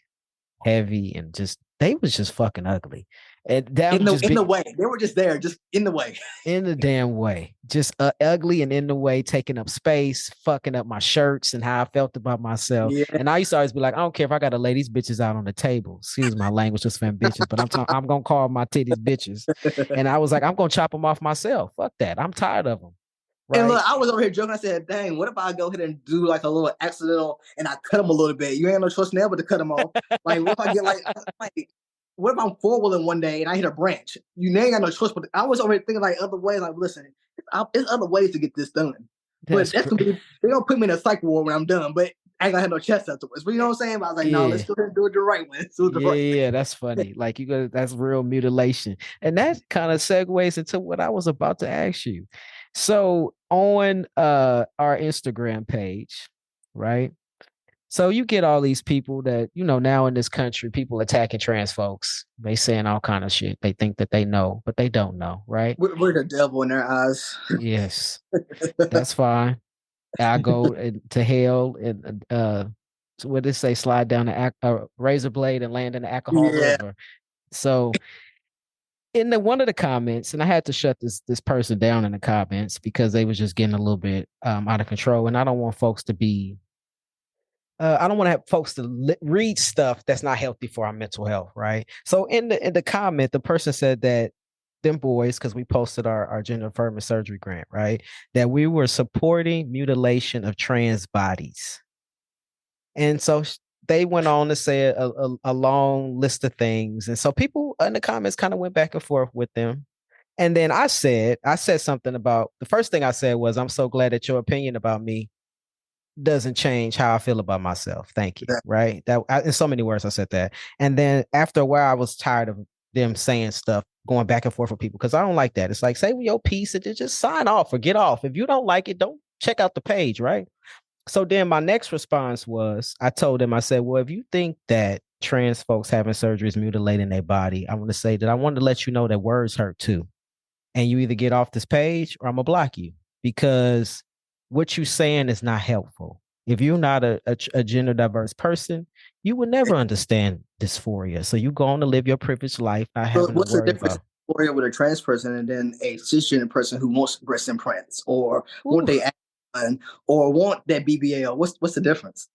heavy, and just they was just fucking ugly. And that In was just the way. They were just there, just in the way. in the damn way, just ugly and in the way, taking up space, fucking up my shirts and how I felt about myself. Yeah. And I used to always be like, I don't care if I got to lay these bitches out on the table. Excuse my language, just fan bitches, but I'm gonna call my titties bitches. And I was like, I'm gonna chop them off myself. Fuck that. I'm tired of them. Right. And look, I was over here joking. I said, dang, what if I go ahead and do like a little accidental and I cut them a little bit? You ain't no choice now but to cut them off. Like, what if I get like what if I'm four-wheeling one day and I hit a branch? You ain't got no choice. But I was over here thinking like other ways. Like, listen, there's other ways to get this done. But that's gonna be, they're gonna put me in a psych ward when I'm done. But I ain't gonna have no chest afterwards. But you know what I'm saying? But I was like, no, let's go ahead and do it the right way. Yeah, that's funny. Like that's real mutilation. And that kind of segues into what I was about to ask you. So on our Instagram page, right? So you get all these people that, now in this country, people attacking trans folks. They saying all kind of shit. They think that they know, but they don't know, right? We're the devil in their eyes. Yes, that's fine. I go to hell and what did it say? Slide down a razor blade and land in the alcohol river. So in one of the comments, and I had to shut this person down in the comments because they was just getting a little bit out of control, and I don't want folks to be. I don't want to have folks to read stuff that's not healthy for our mental health, right? So in the comment, the person said that Dem Bois, because we posted our Gender Affirming Surgery Grant, right? That we were supporting mutilation of trans bodies. And so they went on to say a long list of things. And so people in the comments kind of went back and forth with them. And then I said something about, the first thing I said was, I'm so glad that your opinion about me doesn't change how I feel about myself. Thank you. Right. In so many words, I said that. And then after a while, I was tired of them saying stuff, going back and forth with people, because I don't like that. It's like, say your piece and just sign off or get off. If you don't like it, don't check out the page. Right. So then my next response was, I told them, I said, well, if you think that trans folks having surgery is mutilating their body, I want to say that I wanted to let you know that words hurt too. And you either get off this page or I'm going to block you, because what you're saying is not helpful. If you're not a gender diverse person, you will never understand dysphoria. So you go on to live your privileged life, not having to worry about dysphoria with a trans person and then a cisgender person who wants breast implants or want they or want that BBL. What's the difference?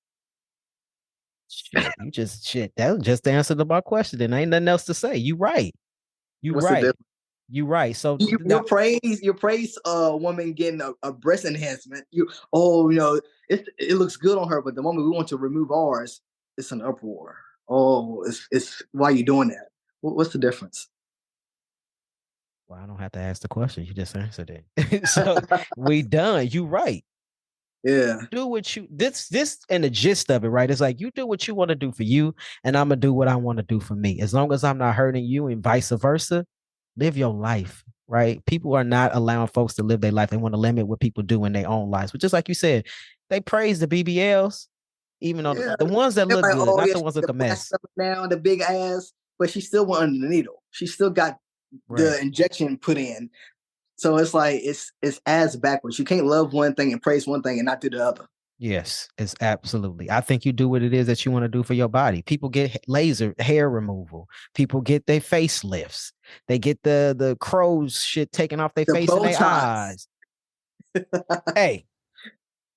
Shit, that was just the answer to my question. Then ain't nothing else to say. You right. You right. So you praise a woman getting a breast enhancement. It looks good on her, but the moment we want to remove ours, it's an uproar. Oh, it's why are you doing that? What's the difference? Well, I don't have to ask the question. You just answered it. So we done. You right. Yeah. Do what you this and the gist of it, right? It's like you do what you want to do for you, and I'm gonna do what I want to do for me. As long as I'm not hurting you, and vice versa. Live your life, right? People are not allowing folks to live their life. They want to limit what people do in their own lives. But just like you said, they praise the BBLs, even though the ones that look good, not the ones that look a mess. Now the big ass, but she still went under the needle. She still got the injection put in. So it's like it's ass backwards. You can't love one thing and praise one thing and not do the other. Yes, it's absolutely. I think you do what it is that you want to do for your body. People get laser hair removal. People get their facelifts. They get the crow's shit taken off their face and their eyes. Hey,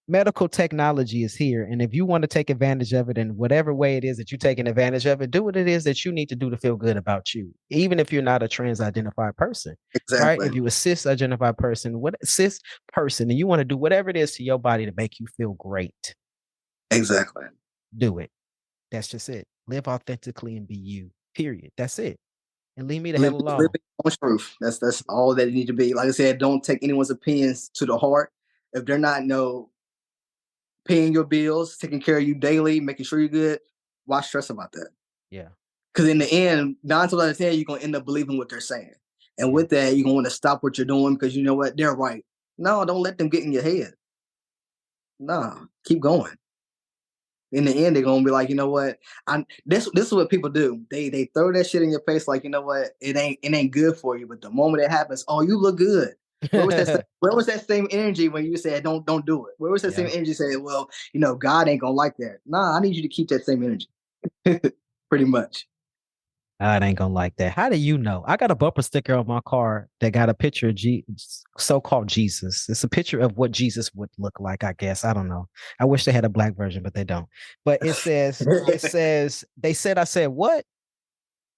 medical technology is here. And if you want to take advantage of it in whatever way it is that you're taking advantage of it, do what it is that you need to do to feel good about you, even if you're not a trans-identified person. Exactly. Right? If you're a cis-identified person, and you want to do whatever it is to your body to make you feel great. Exactly. Do it. That's just it. Live authentically and be you. Period. That's it. And leave me the hell alone. Live your own truth. That's all that it need to be. Like I said, don't take anyone's opinions to the heart. If they're not paying your bills, taking care of you daily, making sure you're good, why stress about that? Yeah. Because in the end, 9 times out of 10, you're gonna end up believing what they're saying. And Yeah. with that, you're gonna want to stop what you're doing because you know what, they're right. No, don't let them get in your head. No, keep going. In the end, they're gonna be like, you know what? This is what people do. They throw that shit in your face, like, you know what? It ain't good for you. But the moment it happens, oh, you look good. Where was that same energy when you said don't do it? Where was that same Yeah. energy saying, well, God ain't gonna like that? Nah, I need you to keep that same energy. Pretty much. I ain't gonna like that. How do you know? I got a bumper sticker on my car that got a picture of so-called Jesus. It's a picture of what Jesus would look like, I guess. I don't know. I wish they had a black version, but they don't. But they said, I said, what?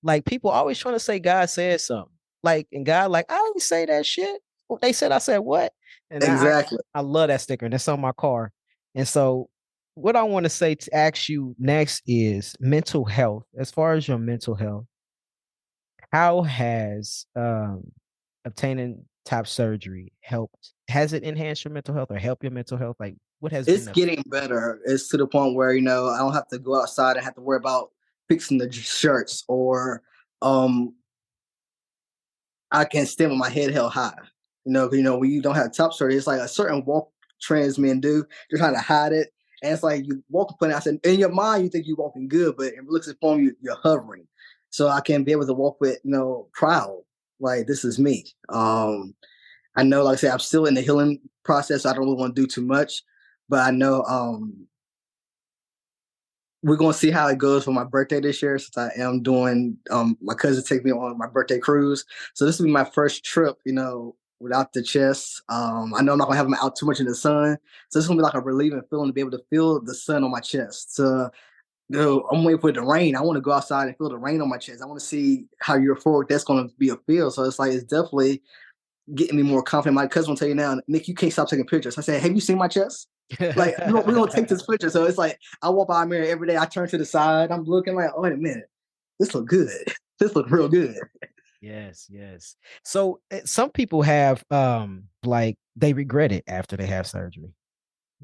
Like people always trying to say God said something. Like, and God, like, I didn't say that shit. They said, I said, what? And Exactly. I love that sticker, and that's on my car. And so what I want to say to ask you next is mental health. As far as your mental health, how has obtaining top surgery helped? Has it enhanced your mental health or helped your mental health? Like, what has been It's the getting better. It's to the point where I don't have to go outside and have to worry about fixing the shirts, or um I can stand with my head held high. When you don't have top surgery, it's like a certain walk trans men do. They're trying to hide it. And it's like you walk funny. I said, in your mind, you think you're walking good, but in looks at form, you're hovering. So I can be able to walk with, proud. Like, this is me. I know, like I said, I'm still in the healing process. So I don't really want to do too much, but I know we're gonna see how it goes for my birthday this year, since I am doing my cousin take me on my birthday cruise. So this will be my first trip, without the chest. I know I'm not gonna have them out too much in the sun. So this is gonna be like a relieving feeling to be able to feel the sun on my chest. So I'm waiting for it to rain. I want to go outside and feel the rain on my chest. I want to see how euphoric that's gonna be a feel. So it's definitely getting me more confident. My cousin will tell you now, Nick, you can't stop taking pictures. I said, have you seen my chest? Like, we're gonna take this picture. So it's like I walk by a mirror every day. I turn to the side. I'm looking like, oh, wait a minute, this look good. This look real good. Yes, yes. So some people have like they regret it after they have surgery.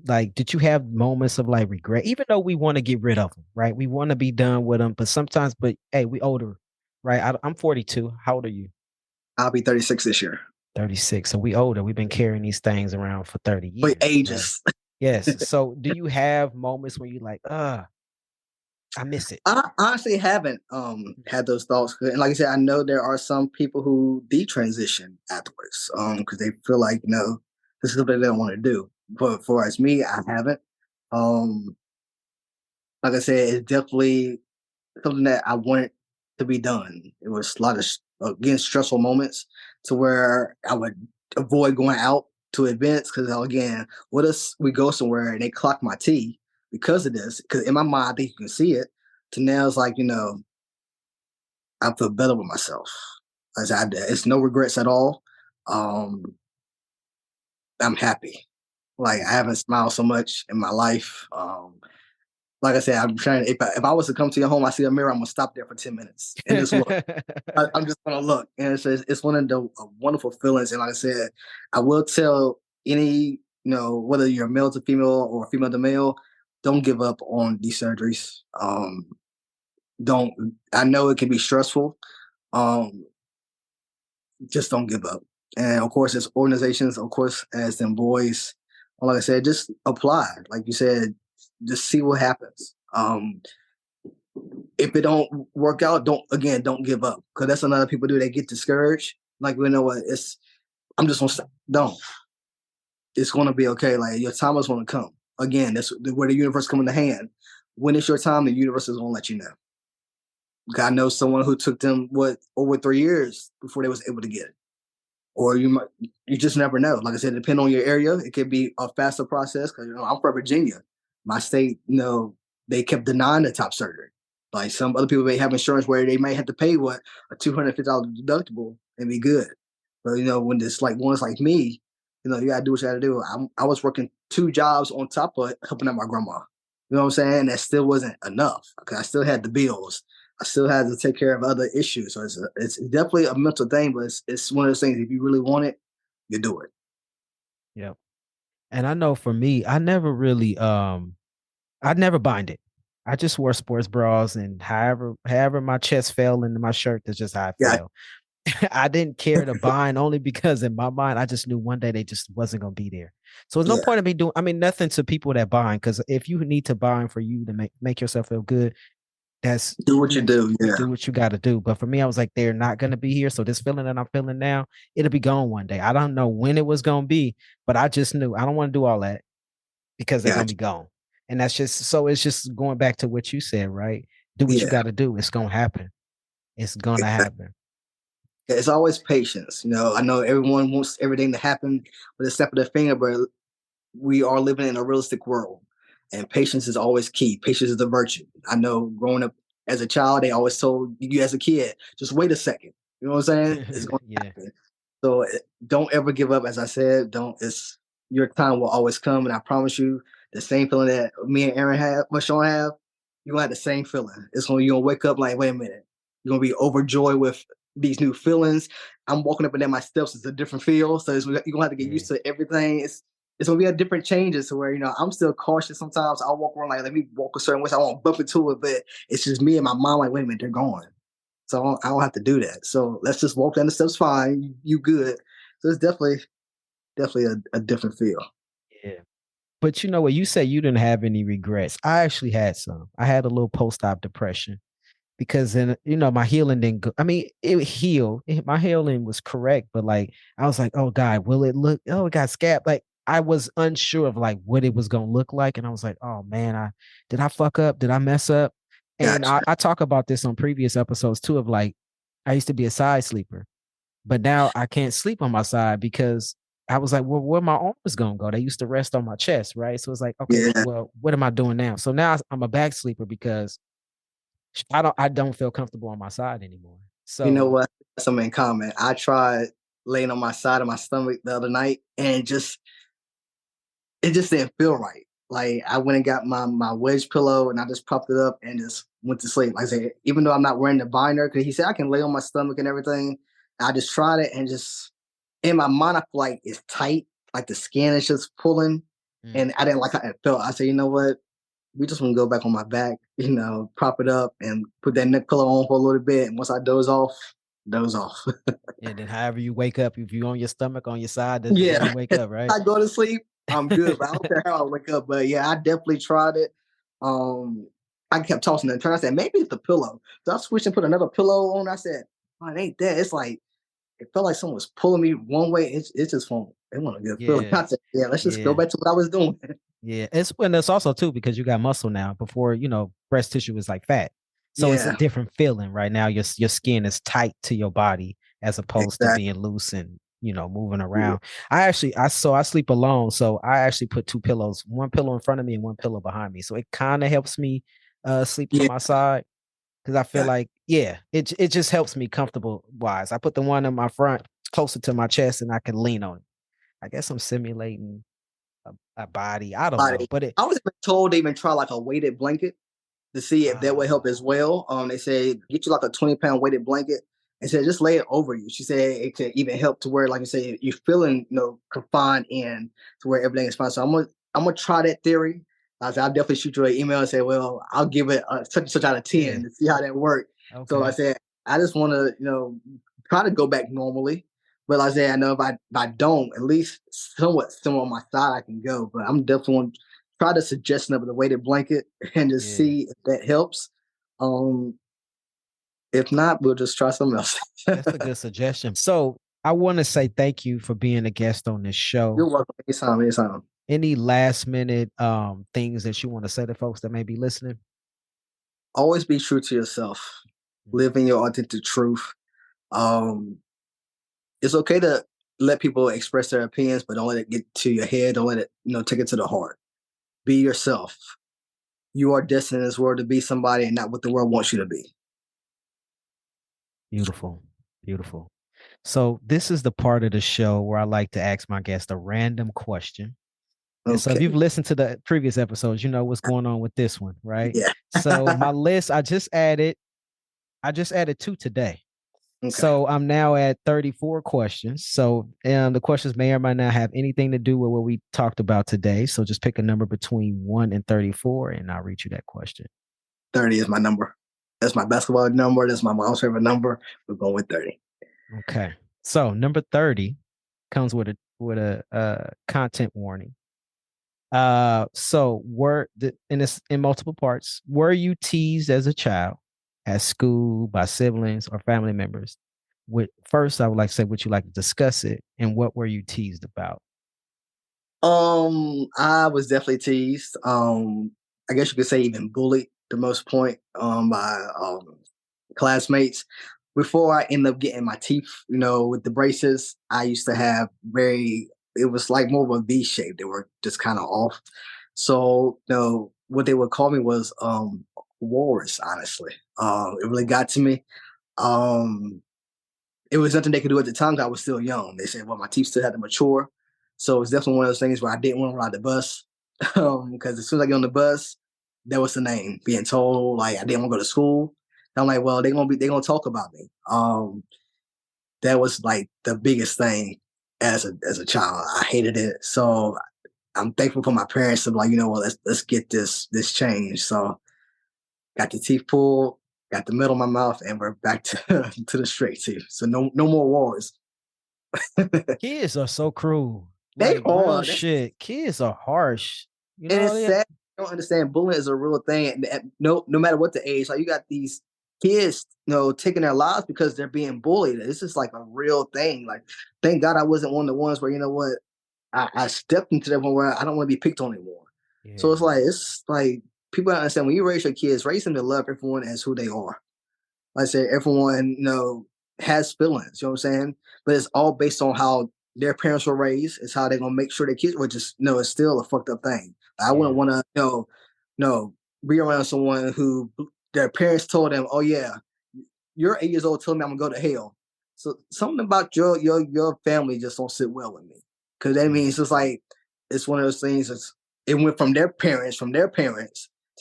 Like, did you have moments of like regret, even though we want to get rid of them, right? We want to be done with them, but sometimes, but hey, we older, right? I'm 42. How old are you? I'll be 36 this year. 36. So we older. We've been carrying these things around for 30 Wait, years, right? ages. Yes. So do you have moments where you like, I miss it? I honestly haven't had those thoughts. And like I said, I know there are some people who detransition afterwards because they feel like, this is what they don't want to do. But for as me, I haven't. Um, like I said, it's definitely something that I wanted to be done. It was a lot of again stressful moments to where I would avoid going out to events because again, what if we go somewhere and they clock my tea because of this? Because in my mind, I think you can see it. To now, it's like I feel better with myself. As it's no regrets at all. Um, I'm happy. Like I haven't smiled so much in my life. Like I said, I'm trying. If I was to come to your home, I see a mirror, I'm gonna stop there for 10 minutes and just look. I'm just gonna look, and it's one of the wonderful feelings. And like I said, I will tell any whether you're male to female or female to male, don't give up on these surgeries. Don't. I know it can be stressful. Um, just don't give up. And of course, as organizations, of course, as Dem Bois, like I said, just apply. Like you said, just see what happens. If it don't work out, don't give up, because that's another people do. They get discouraged. Like, you know what? I'm just gonna stop. Don't. It's gonna be okay. Like, your time is gonna come. Again, that's where the universe come in the hand. When it's your time, the universe is gonna let you know. God knows someone who took them over 3 years before they was able to get it. Or you just never know. Like I said, depending on your area, it could be a faster process. Because I'm from Virginia, my state. They kept denying the top surgery. Like some other people may have insurance where they may have to pay a $250 deductible and be good. But when it's like ones like me, you gotta do what you gotta do. I was working 2 jobs on top of helping out my grandma. You know what I'm saying? That still wasn't enough because I still had the bills. I still had to take care of other issues. So it's definitely a mental thing, but it's one of those things. If you really want it, you do it. Yeah. And I know for me, I never really I never bind it. I just wore sports bras, and however my chest fell into my shirt, that's just how I Yeah, felt. I didn't care to bind only because in my mind, I just knew one day they just wasn't going to be there. So there's no yeah. point in me doing, I mean, nothing to people that bind, because if you need to bind for you to make yourself feel good, that's Do what you do. you Yeah, do what you got to do. But for me, I was like, they're not going to be here. So this feeling that I'm feeling now, it'll be gone one day. I don't know when it was going to be, but I just knew I don't want to do all that because they're going to gotcha. be gone. And that's just, so it's just going back to what you said, right? Do what you Yeah. got to do. It's going to happen. It's going to happen. It's always patience. I know everyone wants everything to happen with a step of their finger, but we are living in a realistic world, and patience is always key. Patience is the virtue. I know growing up as a child, they always told you as a kid, just wait a second. You know what I'm saying? It's going to Yeah. happen. So don't ever give up. As I said, don't. It's your time will always come, and I promise you, the same feeling that me and Aaron have, Sean have, you gonna have the same feeling. It's when you're gonna wake up like, wait a minute, you're gonna be overjoyed with these new feelings. I'm walking up and down my steps. It's a different feel, so you're gonna have to get Yeah. used to everything. It's gonna be a different changes to where I'm still cautious sometimes. I'll walk around like let me walk a certain way, so I won't bump into it, but it's just me and my mom like, wait a minute, they're gone. So I don't have to do that. So let's just walk down the steps fine. You good. So it's definitely a different feel. Yeah. But you know what? You said you didn't have any regrets. I actually had some. I had a little post-op depression because then, my healing didn't go. I mean, it healed. My healing was correct, but like, I was like, oh God, will it look, oh, it got scabbed. Like, I was unsure of like what it was going to look like. And I was like, oh man, did I fuck up? Did I mess up? And Gotcha. I talk about this on previous episodes too, of like, I used to be a side sleeper. But now I can't sleep on my side because I was like, well, where my arms gonna go? They used to rest on my chest, right? So it's like, okay, Yeah. well, what am I doing now? So now I'm a back sleeper because I don't feel comfortable on my side anymore. You know So what? Something in common. I tried laying on my side of my stomach the other night, and it just didn't feel right. Like I went and got my wedge pillow and I just propped it up and just went to sleep. Like I said, even though I'm not wearing the binder, because he said I can lay on my stomach and everything. I just tried it and just in my mind I feel like it's tight, like the skin is just pulling. mm, And I didn't like how it felt. I said, you know what? We just want to go back on my back, prop it up and put that neck pillow on for a little bit. And once I doze off. and then however you wake up, if you on your stomach on your side, that's the way Yeah. you wake up, right? I go to sleep, I'm good, but I don't care how I wake up. But yeah, I definitely tried it. Um, I kept tossing and turning. I said, maybe it's the pillow. So I switched and put another pillow on. I said, oh, it ain't that. It's like it felt like someone was pulling me one way. It's just fun. It wasn't a good feeling. Yeah, I said, yeah, let's just go yeah. back to what I was doing. Yeah, it's also too because you got muscle now. Before, breast tissue was like fat, so it's a Yeah, different feeling right now. Your skin is tight to your body as opposed to exactly. being loose and moving Yeah, around. I sleep alone, so I actually put two pillows, one pillow in front of me and one pillow behind me. So it kind of helps me sleep to yeah, my side because I feel got like it just helps me comfortable wise. I put the one in my front closer to my chest and I can lean on it. I guess I'm simulating a body. I don't know, body. but it. I was even told to even try like a weighted blanket to see if that would help Uh, as well. They say get you like a 20-pound weighted blanket and said just lay it over you. She said it could even help to where, like you say, you're feeling confined in to where everything is fine. So I'm gonna try that theory. I said I'll definitely shoot you an email and say, well, I'll give it such and such out of yeah. 10 to see how that worked. So I Okay. said I just want to try to go back normally. But like I said, I know if I don't, at least somewhat similar on my side, I can go. But I'm definitely want to try the suggestion of the weighted blanket and just Yeah. see if that helps. Um, if not, we'll just try something else. That's a good suggestion. So I want to say thank you for being a guest on this show. You're welcome. Anytime, anytime. Any last minute things that you want to say to folks that may be listening? Always be true to yourself. Mhm. Live in your authentic truth. Um, it's okay to let people express their opinions, but don't let it get to your head. Don't let it, take it to the heart. Be yourself. You are destined in this world to be somebody and not what the world wants you to be. Beautiful. Beautiful. So this is the part of the show where I like to ask my guest a random question. And so if you've Okay. listened to the previous episodes, you know what's going on with this one, right? Yeah. So my list, I just added two today. Okay. So I'm now at 34 questions. So the questions may or may not have anything to do with what we talked about today. So just pick a number between 1 and 34 and I'll read you that question. 30 is my number. That's my basketball number. That's my mom's favorite number. We're going with 30. Okay. So number 30 comes with a content warning. So and it's in multiple parts. Were you teased as a child at school by siblings or family members? First, I would like to say, would you like to discuss it, and what were you teased about? I was definitely teased. I guess you could say even bullied the most point by classmates. Before I ended up getting my teeth, with the braces, I used to have it was like more of a V shape. They were just kind of off. So, what they would call me was walrus, honestly. It really got to me. It was nothing they could do at the time 'cause I was still young. They said, well, my teeth still had to mature. So it was definitely one of those things where I didn't want to ride the bus. Because as soon as I get on the bus, that was the name, being told like I didn't want to go to school. And I'm like, well, they're gonna talk about me. That was like the biggest thing as a child. I hated it. So I'm thankful for my parents to be like, let's get this changed. So got the teeth pulled, got the middle of my mouth, and we're back to to the straight teeth. So no more wars. Kids are so cruel. They Like real are. shit. Kids are harsh. You And know, it's sad. I don't understand. Bullying is a real thing. And no matter what the age, like you got these kids, taking their lives because they're being bullied. This is like a real thing. Like, thank God I wasn't one of the ones where, I stepped into that one where I don't want to be picked on anymore. So yeah. it's like people don't understand when you raise your kids, raise them to love everyone as who they are. Like I said, everyone, has feelings, you know what I'm saying? But it's all based on how their parents were raised. It's how they're gonna make sure their kids were just it's still a fucked up thing. I wouldn't Yeah. want to, be around someone who their parents told them, oh yeah, you're 8 years old telling me I'm gonna go to hell. So something about your family just don't sit well with me. Cause that Yeah. means it's like it's one of those things it went from their parents to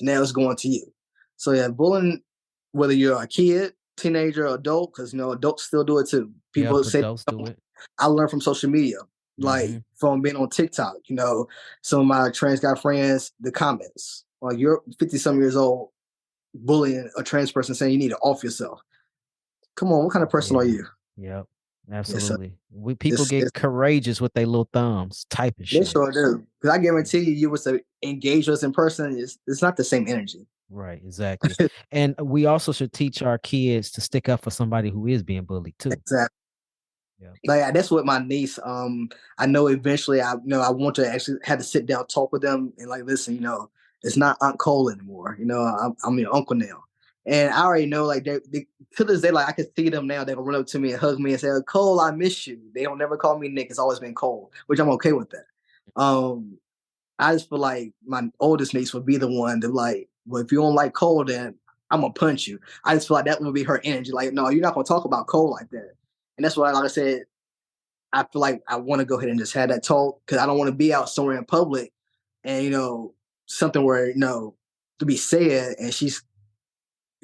now it's going to you. So yeah, bullying, whether you're a kid, teenager, or adult, because adults still do it too. Yep, People say adults do it. I learned from social media, like Mhm. from being on TikTok. Some of my trans guy friends, the comments like you're 50 some years old, bullying a trans person saying you need to off yourself. Come on, what kind of person are Yeah. you? Yep. Yes, sir. Absolutely. People get courageous with their little thumbs, typing They shit. sure do. Because I guarantee you was to engage us in person, it's not the same energy. Right, exactly. And we also should teach our kids to stick up for somebody who is being bullied too. Exactly. Yeah. Like that's what my niece. I know eventually. I want to actually have to sit down, talk with them, and like, listen. It's not Aunt Cole anymore. I'm your uncle now, and I already know. Like, they to this day, like I can see them now. They will run up to me and hug me and say, "Cole, I miss you." They don't never call me Nick. It's always been Cole, which I'm okay with that. I just feel like my oldest niece would be the one to like, well, if you don't like Cole, then I'm gonna punch you. I just feel like that would be her energy. Like, no, you're not gonna talk about Cole like that. And that's why, like I said, I feel like I want to go ahead and just have that talk because I don't want to be out somewhere in public and something where to be said and she's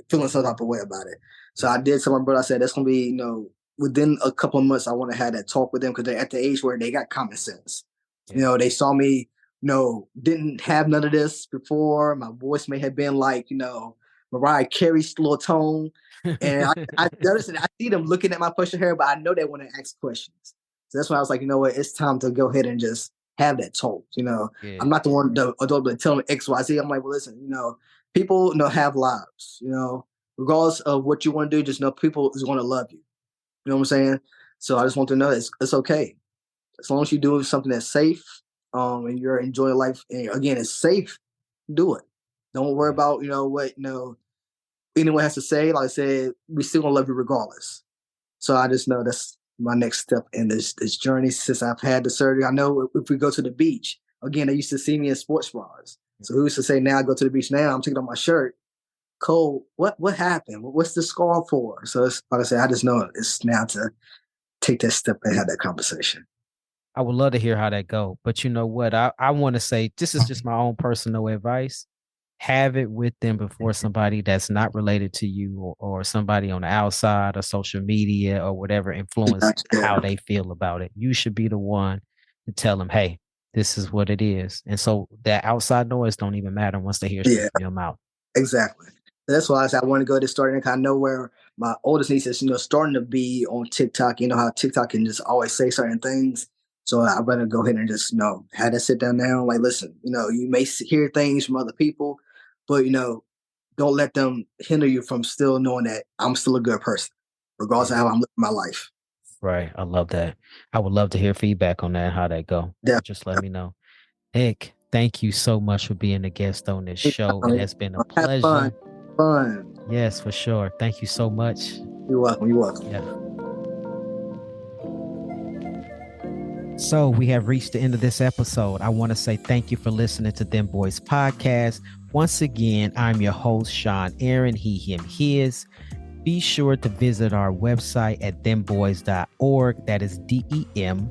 feeling some type of way about it. So I did tell my brother. I said that's gonna be within a couple of months. I want to have that talk with them because they're at the age where they got common sense. Yeah. They saw me. Didn't have none of this before. My voice may have been like Mariah Carey's little tone. And I noticed it. I see them looking at my pushing hair, but I know they want to ask questions. So that's why I was like, you know what, it's time to go ahead and just have that talk. Yeah. I'm not the one the adult to tell me XYZ. I'm like, well, listen, people have lives, regardless of what you want to do, just know people is going to love you. You know what I'm saying? So I just want to know it's okay. As long as you're doing something that's safe, and you're enjoying life, and again, it's safe, do it. Don't worry Yeah. about, what, anyone has to say. Like I said, we still gonna love you regardless. So I just know that's my next step in this journey since I've had the surgery. I know if we go to the beach, again, they used to see me in sports bras. So who used to say, now I go to the beach now, I'm taking off my shirt. Cole, what happened? What's the scar for? So it's, like I said, I just know it's now to take that step and have that conversation. I would love to hear how that go. But you know what? I want to say this is just my own personal advice. Have it with them before somebody that's not related to you or somebody on the outside of social media or whatever influence how they feel about it. You should be the one to tell them, hey, this is what it is. And so that outside noise don't even matter once they hear Yeah, stuff from your mouth. exactly. That's why I said I want to go to starting. I know where my oldest niece is, starting to be on TikTok. You know how TikTok can just always say certain things. So I'd rather go ahead and just, have that sit down now. Like, listen, you may hear things from other people, but, don't let them hinder you from still knowing that I'm still a good person, regardless of how I'm living my life. Right. I love that. I would love to hear feedback on that, how that go. Yeah. Just let me know. Nick, thank you so much for being a guest on this show. It has been a Have pleasure. Fun. Yes, for sure. Thank you so much. You're welcome. You're welcome. Yeah. So we have reached the end of this episode. I want to say thank you for listening to Dem Bois Podcast. Once again, I'm your host, Sean Aaron, he, him, his. Be sure to visit our website at dembois.org. That is DEMBOIS.org.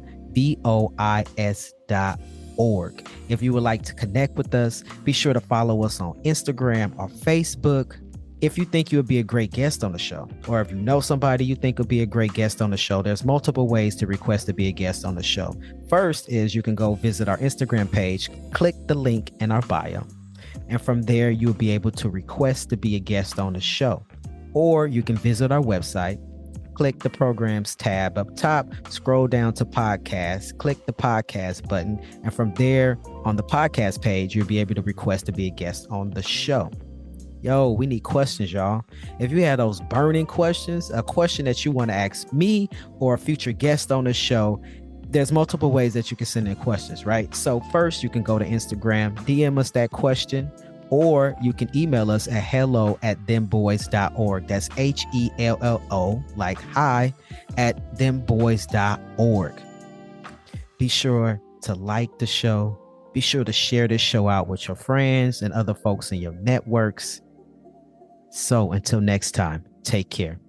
If you would like to connect with us, be sure to follow us on Instagram or Facebook. If you think you would be a great guest on the show, or if you know somebody you think would be a great guest on the show, there's multiple ways to request to be a guest on the show. First is you can go visit our Instagram page, click the link in our bio, and from there you'll be able to request to be a guest on the show. Or you can visit our website, click the programs tab up top, scroll down to podcast, click the podcast button, and from there on the podcast page, you'll be able to request to be a guest on the show. Yo, we need questions, y'all. If you have those burning questions, a question that you want to ask me or a future guest on the show, there's multiple ways that you can send in questions, right? So first, you can go to Instagram, DM us that question, or you can email us at hello@dembois.org. That's HELLO, like hi, at dembois.org. Be sure to like the show. Be sure to share this show out with your friends and other folks in your networks. So until next time, take care.